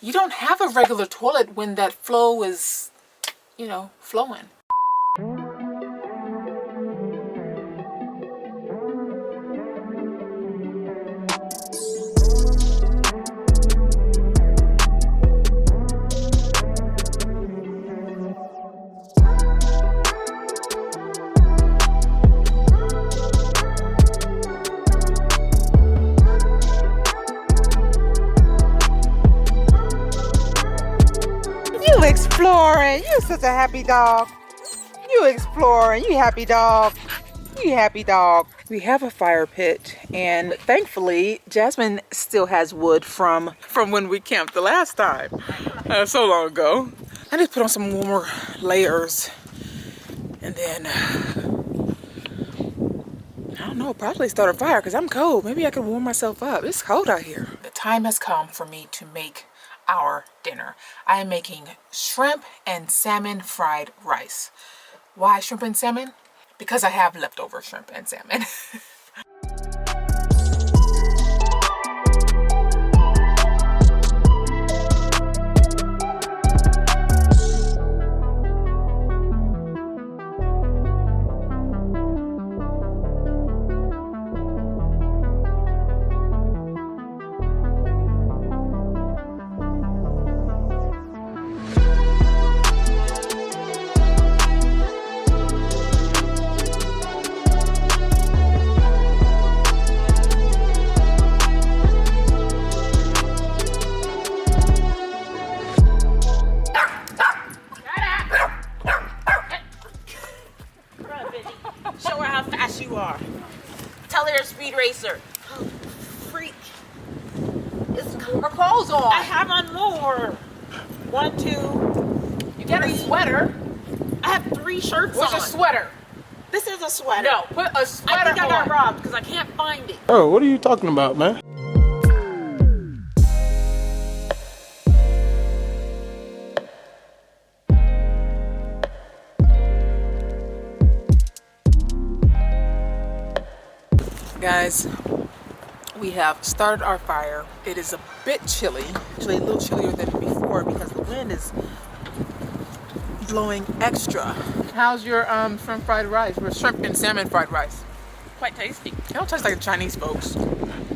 You don't have a regular toilet when that flow is, you know, flowing. You exploring. You're such a happy dog. You exploring. You happy dog. You happy dog. We have a fire pit, and thankfully Jasmine still has wood from when we camped the last time. So long ago. I just put on some warmer layers, and then I don't know, probably start a fire because I'm cold. Maybe I can warm myself up. It's cold out here. The time has come for me to make our dinner. I am making shrimp and salmon fried rice. Why shrimp and salmon? Because I have leftover shrimp and salmon. Show her how fast you are. Tell her you're a speed racer. Oh, freak. It's Her clothes on. I have on more. 1, 2. You got a sweater. I have 3 shirts on. Where's your sweater? This is a sweater. No, put a sweater I think I got on. robbed because I can't find it. Oh, what are you talking about, man? Guys, we have started our fire. It is a bit chilly, actually a little chillier than before because the wind is blowing extra. How's your shrimp fried rice? Or shrimp and salmon fried rice? Quite tasty. It don't taste like the Chinese folks.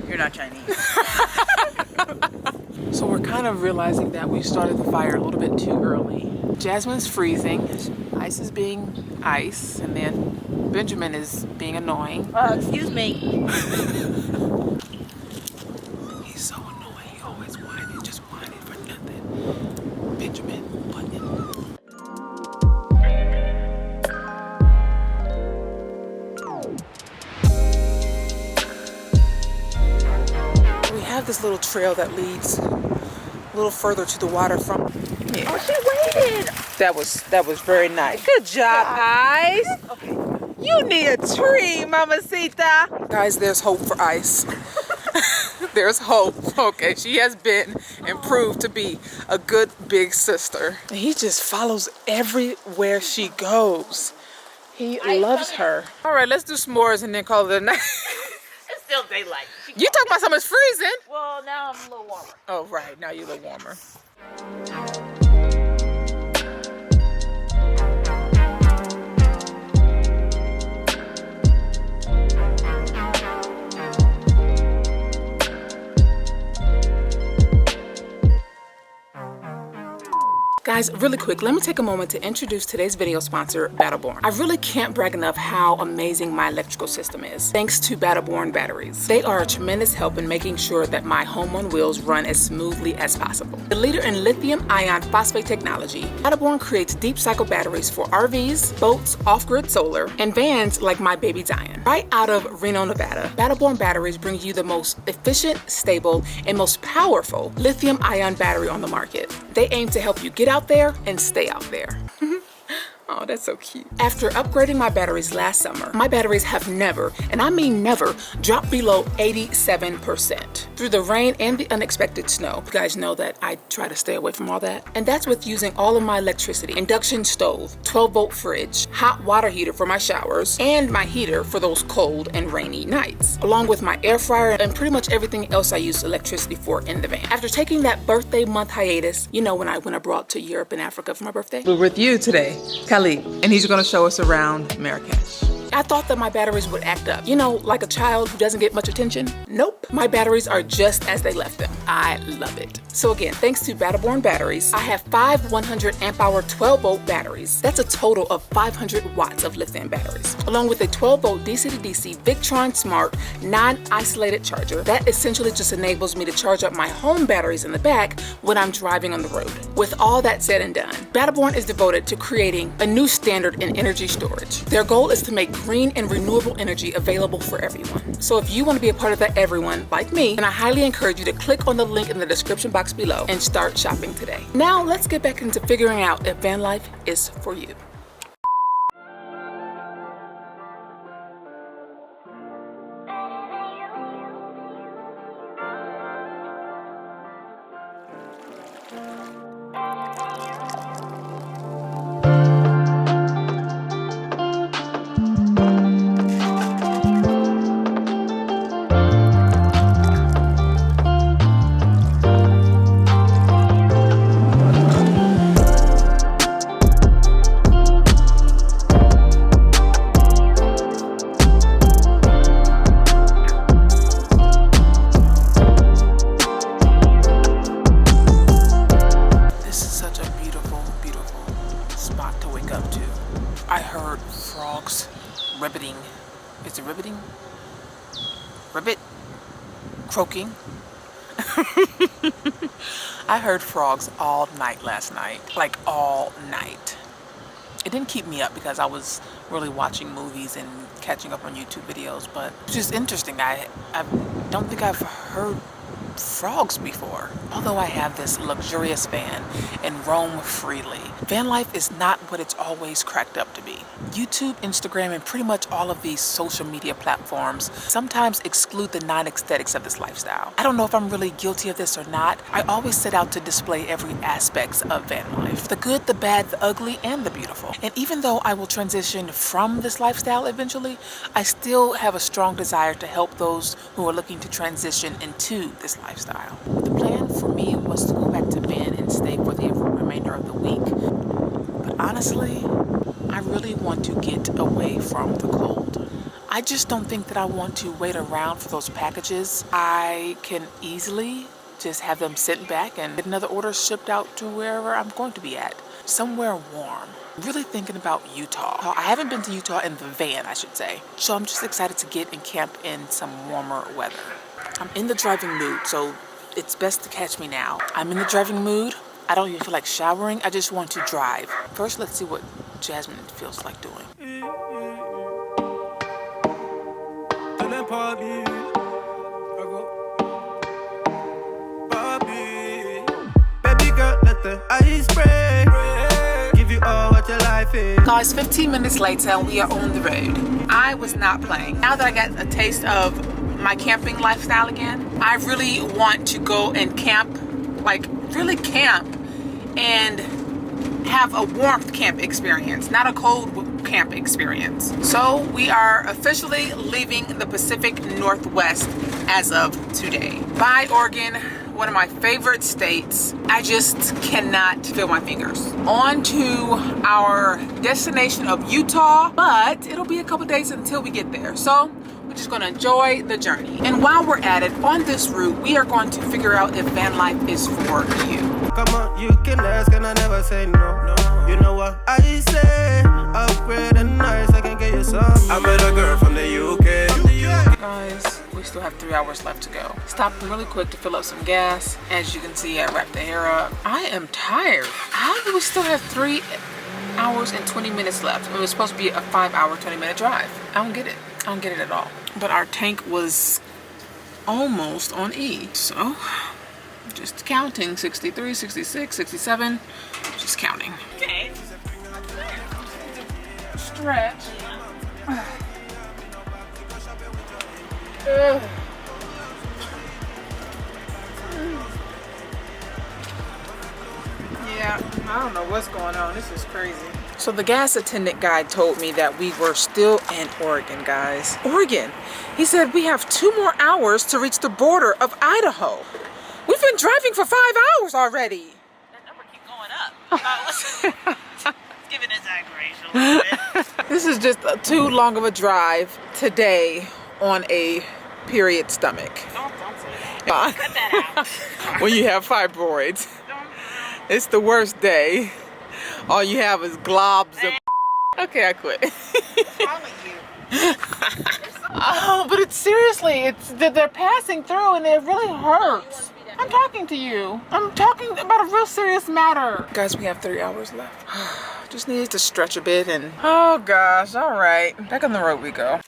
You're not Chinese. So we're kind of realizing that we started the fire a little bit too early. Jasmine's freezing, Ice is being ice, and then Benjamin is being annoying. Excuse me. He's so annoying. He always whining, just whining for nothing. Benjamin Button. We have this little trail that leads a little further to the water from. Yeah. Oh, she waited. That was very nice. Good job, Ice. Okay. You need a tree, Mamacita. Guys, there's hope for Ice. There's hope. Okay, she has been and proved to be a good big sister. And he just follows everywhere she goes. He loves her. All right, let's do s'mores and then call it a night. It's still daylight. You talking about something's freezing? Well, now I'm a little warmer. Oh, right. Now you're a little warmer. Guys, really quick, let me take a moment to introduce today's video sponsor, Battleborn. I really can't brag enough how amazing my electrical system is, thanks to Battleborn Batteries. They are a tremendous help in making sure that my home on wheels run as smoothly as possible. The leader in lithium ion phosphate technology, Battleborn creates deep cycle batteries for RVs, boats, off-grid solar, and vans like my baby Zion. Right out of Reno, Nevada, Battleborn Batteries bring you the most efficient, stable, and most powerful lithium ion battery on the market. They aim to help you get out there and stay out there. Oh, that's so cute. After upgrading my batteries last summer, my batteries have never, and I mean never, dropped below 87%. Through the rain and the unexpected snow, you guys know that I try to stay away from all that. And that's with using all of my electricity, induction stove, 12-volt fridge, hot water heater for my showers, and my heater for those cold and rainy nights, along with my air fryer and pretty much everything else I use electricity for in the van. After taking that birthday month hiatus, you know, when I went abroad to Europe and Africa for my birthday, We're with you today, Khalid, and he's going to show us around Marrakesh. I thought that my batteries would act up. You know, like a child who doesn't get much attention? Nope. My batteries are just as they left them. I love it. So again, thanks to Battleborn Batteries, I have 5 100 amp hour 12-volt batteries. That's a total of 500 watts of lithium batteries, along with a 12-volt DC to DC Victron Smart non-isolated charger that essentially just enables me to charge up my home batteries in the back when I'm driving on the road. With all that said and done, Battleborn is devoted to creating a new standard in energy storage. Their goal is to make green and renewable energy available for everyone. So if you want to be a part of that everyone like me, then I highly encourage you to click on the link in the description box below and start shopping today. Now let's get back into figuring out if van life is for you. Ribbiting. Is it ribbiting? Ribbit? Croaking? I heard frogs all night last night. Like all night. It didn't keep me up because I was really watching movies and catching up on YouTube videos, but it's just interesting. I don't think I've heard frogs before. Although I have this luxurious van and roam freely, van life is not what it's always cracked up to be. YouTube, Instagram, and pretty much all of these social media platforms sometimes exclude the non-aesthetics of this lifestyle. I don't know if I'm really guilty of this or not. I always set out to display every aspect of van life. The good, the bad, the ugly, and the beautiful. And even though I will transition from this lifestyle eventually, I still have a strong desire to help those who are looking to transition into this lifestyle. The plan for me was to go back to Ben and stay for the remainder of the week. But honestly, I really want to get away from the cold. I just don't think that I want to wait around for those packages. I can easily just have them sent back and get another order shipped out to wherever I'm going to be at. Somewhere warm. I'm really thinking about Utah. I haven't been to Utah in the van, I should say. So I'm just excited to get and camp in some warmer weather. I'm in the driving mood, so it's best to catch me now. I'm in the driving mood. I don't even feel like showering. I just want to drive. First, let's see what Jasmine feels like doing. Guys, 15 minutes later and we are on the road. I was not playing. Now that I got a taste of my camping lifestyle again, I really want to go and camp, like really camp and have a warmth camp experience, not a cold camp experience. So we are officially leaving the Pacific Northwest as of today. Bye, Oregon, one of my favorite states. I just cannot feel my fingers. On to our destination of Utah, but it'll be a couple days until we get there. So we're just gonna enjoy the journey. And while we're at it, on this route, we are going to figure out if van life is for you. Come on, you can ask and I never say no. You know what I say? Upgrade and nice, I can get you some. I met a girl from the UK. Guys, we still have 3 hours left to go. Stopped really quick to fill up some gas. As you can see, I wrapped the hair up. I am tired. How do we still have 3 hours and 20 minutes left? It was supposed to be a 5-hour, 20-minute drive. I don't get it. I don't get it at all. But our tank was almost on E. So, just counting. 63, 66, 67. Just counting. Okay. stretch. Ugh. Yeah, I don't know what's going on. This is crazy. So the gas attendant guy told me that we were still in Oregon, guys. Oregon. He said we have 2 more hours to reach the border of Idaho. We've been driving for 5 hours already. That number keep going up. Let's give it an exaggeration a little bit. This is just too long of a drive today on a period stomach. Don't say that. Cut that out. When you have fibroids. It's the worst day. All you have is globs of... Okay, I quit. What's wrong with you? Oh, but it's seriously, they're passing through and it really hurts. I'm talking to you. I'm talking about a real serious matter. Guys, we have 3 hours left. Just needed to stretch a bit and... Oh gosh, all right. Back on the road we go.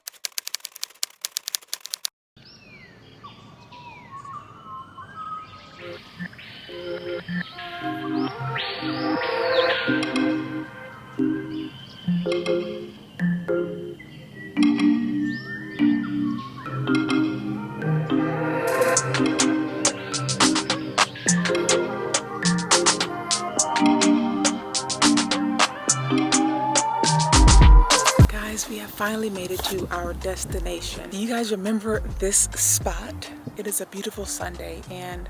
We have finally made it to our destination. Do you guys remember this spot? It is a beautiful Sunday and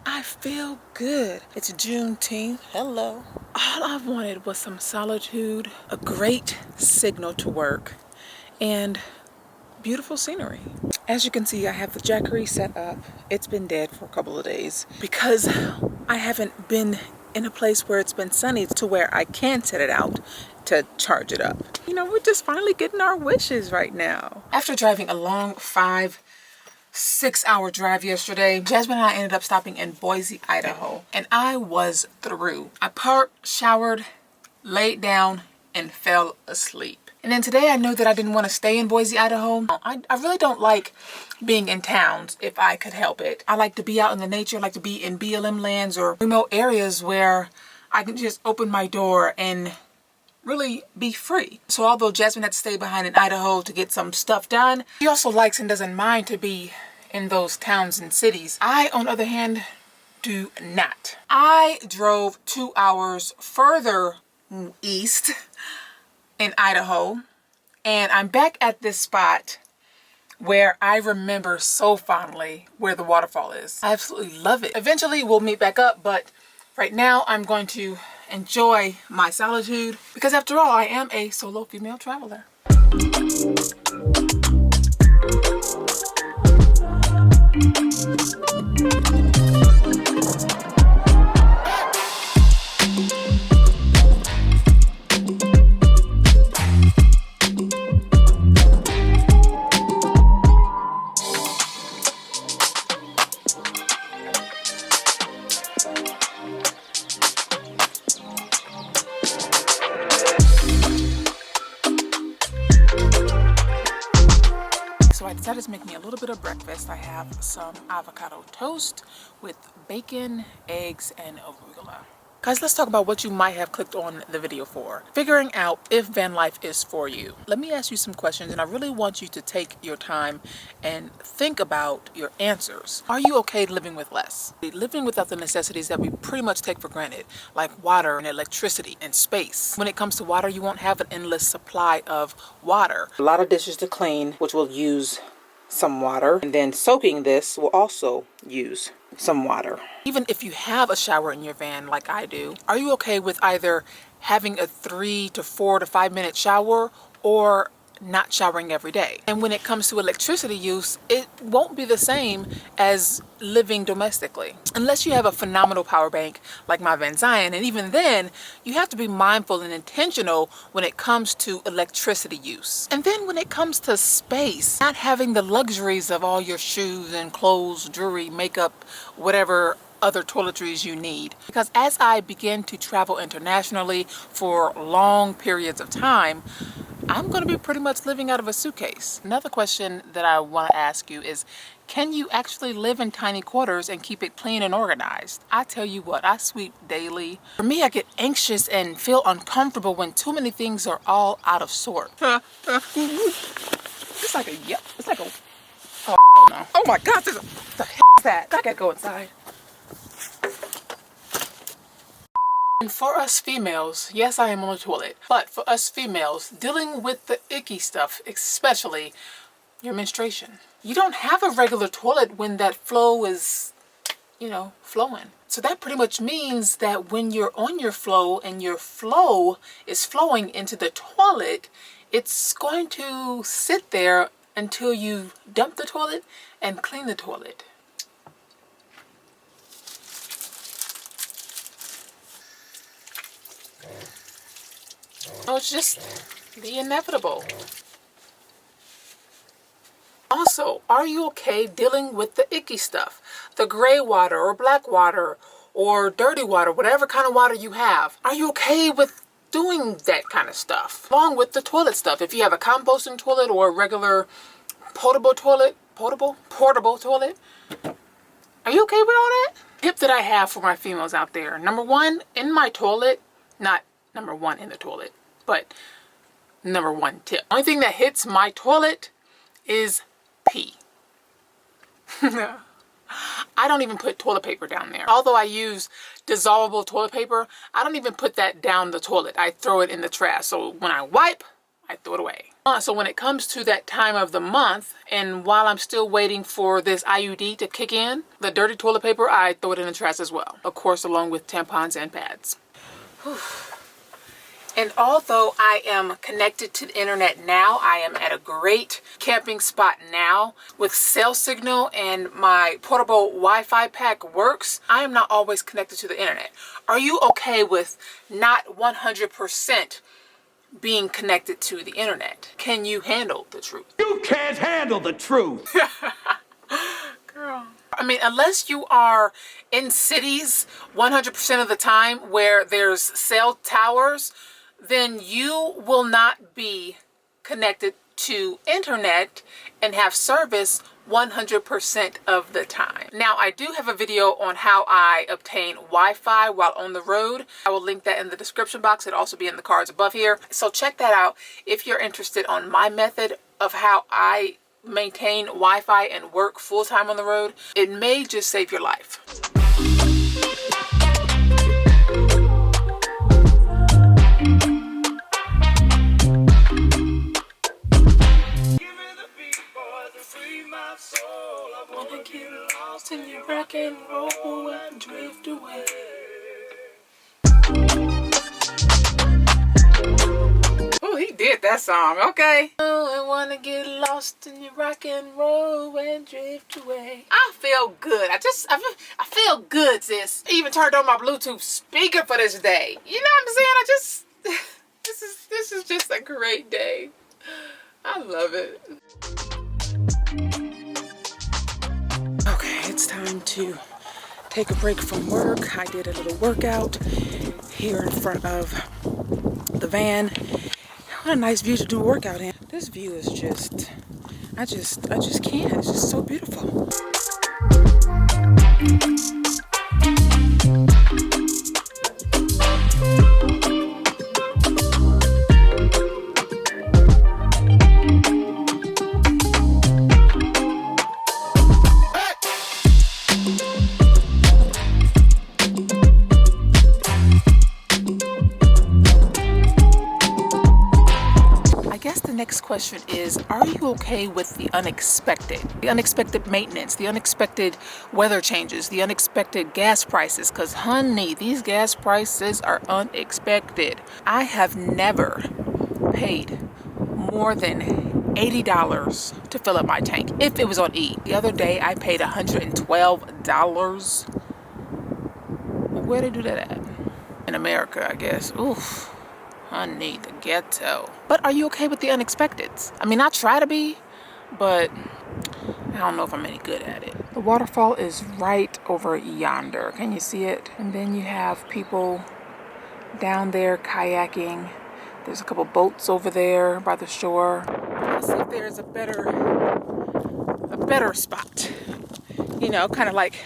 I feel good. It's Juneteenth. Hello. All I wanted was some solitude, a great signal to work, and beautiful scenery. As you can see, I have the Jackery set up. It's been dead for a couple of days because I haven't been in a place where it's been sunny to where I can set it out to charge it up. You know, we're just finally getting our wishes right now. After driving a long 5-6 hour drive yesterday, Jasmine and I ended up stopping in Boise, Idaho, and I was through. I parked, showered, laid down, and fell asleep. And then today I knew that I didn't want to stay in Boise, Idaho. I really don't like being in towns if I could help it. I like to be out in the nature. I like to be in BLM lands or remote areas where I can just open my door and really be free. So although Jasmine had to stay behind in Idaho to get some stuff done, she also likes and doesn't mind to be in those towns and cities. I, on the other hand, do not. I drove 2 hours further east in Idaho, and I'm back at this spot where I remember so fondly where the waterfall is. I absolutely love it. Eventually we'll meet back up, but right now I'm going to enjoy my solitude because after all, I am a solo female traveler. I decided to make me a little bit of breakfast. I have some avocado toast with bacon, eggs, and arugula. Guys, let's talk about what you might have clicked on the video for. Figuring out if van life is for you. Let me ask you some questions, and I really want you to take your time and think about your answers. Are you okay living with less? Living without the necessities that we pretty much take for granted, like water and electricity and space. When it comes to water, you won't have an endless supply of water. A lot of dishes to clean, which will use some water, and then soaking this will also use some water. Even if you have a shower in your van like I do, are you okay with either having a 3 to 4 to 5 minute shower or not showering every day? And when it comes to electricity use, it won't be the same as living domestically. Unless you have a phenomenal power bank like my Van Zion, and even then, you have to be mindful and intentional when it comes to electricity use. And then when it comes to space, not having the luxuries of all your shoes and clothes, jewelry, makeup, whatever other toiletries you need. Because as I begin to travel internationally for long periods of time, I'm going to be pretty much living out of a suitcase. Another question that I want to ask you is, can you actually live in tiny quarters and keep it clean and organized? I tell you what, I sweep daily. For me, I get anxious and feel uncomfortable when too many things are all out of sort. It's like a, yep, it's like a, oh no. Oh my God, what the hell is that? I gotta go inside. And for us females, yes, I am on the toilet, but for us females, dealing with the icky stuff, especially your menstruation. You don't have a regular toilet when that flow is, you know, flowing. So that pretty much means that when you're on your flow and your flow is flowing into the toilet, it's going to sit there until you dump the toilet and clean the toilet. So it's just the inevitable. Also, are you okay dealing with the icky stuff? The gray water or black water or dirty water, whatever kind of water you have. Are you okay with doing that kind of stuff? Along with the toilet stuff. If you have a composting toilet or a regular portable toilet, portable toilet, are you okay with all that? Tip that I have for my females out there. Number one, in my toilet, not number one in the toilet, but number one tip. Only thing that hits my toilet is pee. I don't even put toilet paper down there. Although I use dissolvable toilet paper, I don't even put that down the toilet. I throw it in the trash. So when I wipe, I throw it away. So when it comes to that time of the month, and while I'm still waiting for this IUD to kick in, the dirty toilet paper, I throw it in the trash as well. Of course, along with tampons and pads. Whew. And although I am connected to the internet now, I am at a great camping spot now with cell signal and my portable Wi-Fi pack works, I am not always connected to the internet. Are you okay with not 100% being connected to the internet? Can you handle the truth? You can't handle the truth. Girl. I mean, unless you are in cities 100% of the time where there's cell towers, then you will not be connected to internet and have service 100% of the time. Now, I do have a video on how I obtain Wi-Fi while on the road. I will link that in the description box. It'll also be in the cards above here. So check that out if you're interested on my method of how I maintain Wi-Fi and work full-time on the road. It may just save your life. Wanna get lost in your rock and roll and drift away. Oh, he did that song, okay. Oh, I wanna get lost in your rock and roll and drift away. I feel good. I feel good, sis. I even turned on my Bluetooth speaker for this day. You know what I'm saying? This is just a great day. I love it. Okay, it's time to take a break from work. I did a little workout here in front of the van. What a nice view to do a workout in. This view is just, I just can't. It's just so beautiful. Next question is, are you okay with the unexpected? The unexpected maintenance, the unexpected weather changes, the unexpected gas prices, because honey, these gas prices are unexpected. I have never paid more than $80 to fill up my tank if it was on E. The other day I paid $112. Where they do that at? In America, I guess. Oof. Honey, the ghetto. But are you okay with the unexpecteds? I mean, I try to be, but I don't know if I'm any good at it. The waterfall is right over yonder. Can you see it? And then you have people down there kayaking There's a couple boats over there by the shore. Let's see if there's a better spot. You know, kind of like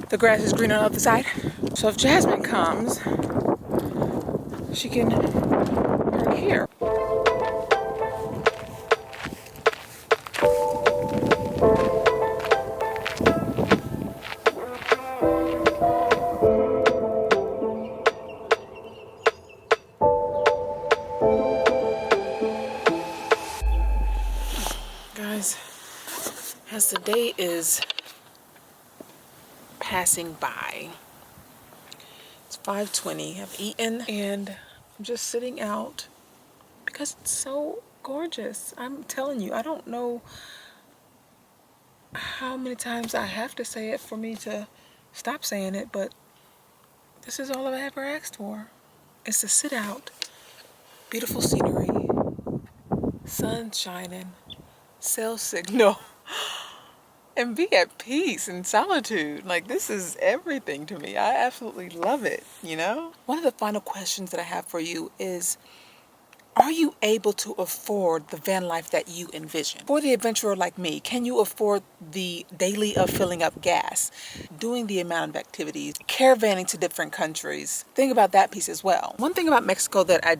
the grass is greener on the other side. So if Jasmine comes, she can park here. Guys, as the day is passing by, it's 5:20. I've eaten and I'm just sitting out because it's so gorgeous. I'm telling you, I don't know how many times I have to say it for me to stop saying it, but this is all I've ever asked for. Is to sit out, beautiful scenery, sun shining, cell signal, and be at peace and solitude. Like, this is everything to me. I absolutely love it, you know? One of the final questions that I have for you is, are you able to afford the van life that you envision? For the adventurer like me, can you afford the daily of filling up gas, doing the amount of activities, caravanning to different countries? Think about that piece as well. One thing about Mexico that I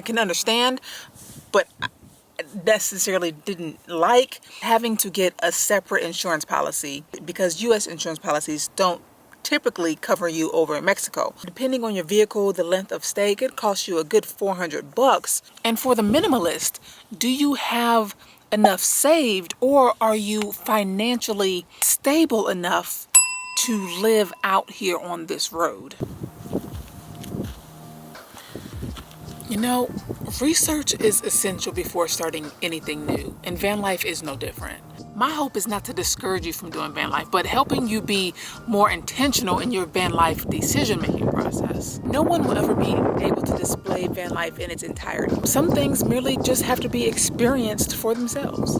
can understand, but I necessarily didn't like, having to get a separate insurance policy, because U.S. insurance policies don't typically cover you over in Mexico. Depending on your vehicle, the length of stay, it could cost you a good $400. And for the minimalist, do you have enough saved, or are you financially stable enough to live out here on this road? You know, research is essential before starting anything new, and van life is no different. My hope is not to discourage you from doing van life, but helping you be more intentional in your van life decision-making process. No one will ever be able to display van life in its entirety. Some things merely just have to be experienced for themselves.